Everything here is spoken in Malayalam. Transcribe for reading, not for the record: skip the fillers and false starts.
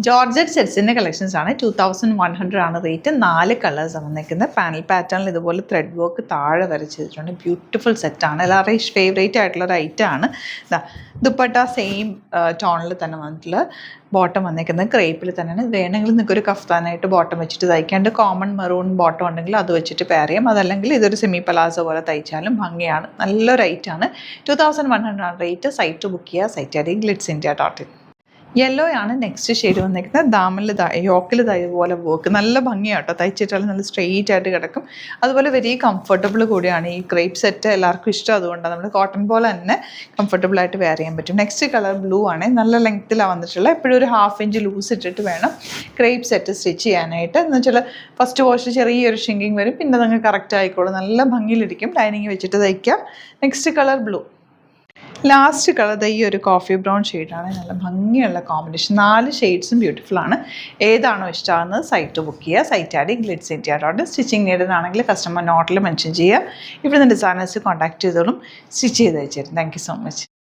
ജോർജറ്റ് സെറ്റ്സിൻ്റെ കളക്ഷൻസ് ആണ്. 2100 ആണ് റേറ്റ്. 4 കളേഴ്സാണ് വന്നിരിക്കുന്നത്. പാനൽ പാറ്റേണിൽ ഇതുപോലെ ത്രെഡ് വർക്ക് താഴെ വരെ ചെയ്തിട്ടുണ്ട്. ബ്യൂട്ടിഫുൾ സെറ്റാണ്. എല്ലാവരുടെയും ഫേവറേറ്റ് ആയിട്ടുള്ള ഒരു ഐറ്റമാണ്. ദുപ്പട്ട സെയിം ടോണിൽ തന്നെ വന്നിട്ടുള്ള ബോട്ടം വന്നിരിക്കുന്നത് ക്രേപ്പിൽ തന്നെയാണ്. വേണമെങ്കിൽ നിങ്ങൾക്ക് ഒരു കഫ്താനായിട്ട് ബോട്ടം വെച്ചിട്ട് തയ്ക്കാണ്ട് കോമൺ മെറൂൺ ബോട്ടം ഉണ്ടെങ്കിൽ അത് വെച്ചിട്ട് പെയർ ചെയ്യാം. അതല്ലെങ്കിൽ ഇതൊരു സെമി പലാസോ പോലെ തയ്ച്ചാലും ഭംഗിയാണ്. നല്ലൊരു ഐറ്റാണ്. 2100 ആണ് റേറ്റ്. സൈറ്റ് ബുക്ക് ചെയ്യുക. Site I D glitzindia.in. Yellow ആണ് നെക്സ്റ്റ് ഷെയ്ഡ് വന്നിരിക്കുന്നത്. ദാമിൽ യോക്കിൽ ഇതുപോലെ വർക്ക് നല്ല ഭംഗിയാട്ടോ. തയ്ച്ചിട്ടാൽ നല്ല സ്ട്രെയിറ്റ് ആയിട്ട് കിടക്കും. അതുപോലെ വെരി കംഫർട്ടബിൾ കൂടിയാണ് ഈ ക്രേപ്പ് സെറ്റ്. എല്ലാവർക്കും ഇഷ്ടം അതുകൊണ്ടാണ്. നമ്മൾ കോട്ടൺ പോലെ തന്നെ കംഫർട്ടബിളായിട്ട് വെയർ ചെയ്യാൻ പറ്റും. നെക്സ്റ്റ് കളർ ബ്ലൂ ആണ്. നല്ല ലെങ്ത്തിലാണ് വന്നിട്ടുള്ളത്. എപ്പോഴും ഒരു 1/2 ഇഞ്ച് ലൂസ് ഇട്ടിട്ട് വേണം ക്രേപ്പ് സെറ്റ് സ്റ്റിച്ച് ചെയ്യാനായിട്ട്. എന്ന് വെച്ചാൽ ഫസ്റ്റ് വാഷ് ചെറിയൊരു ഷിങ്കിങ് വരും. പിന്നെ നിങ്ങൾ കറക്റ്റ് ആയിക്കോളും. നല്ല ഭംഗിയിലിരിക്കും. ലൈനിങ് വെച്ചിട്ട് തയ്ക്കാം. Next colour blue. Last colour ഈ ഒരു കോഫി ബ്രൗൺ ഷെയ്ഡാണ്. നല്ല ഭംഗിയുള്ള കോമ്പിനേഷൻ. 4 ഷെയ്ഡ്സും ബ്യൂട്ടിഫുള്ളാണ്. ഏതാണോ ഇഷ്ടമാകുന്നത് സൈറ്റ് ബുക്ക് ചെയ്യുക. Site I D glitzindia.in. Stitching needed ആണെങ്കിൽ കസ്റ്റമർ നോട്ടിൽ മെൻഷൻ ചെയ്യുക. ഇവിടെ നിന്ന് ഡിസൈനേഴ്സ് കോൺടാക്ട് ചെയ്തോളും. സ്റ്റിച്ച് ചെയ്ത് അയച്ചു തരും. Thank you so much.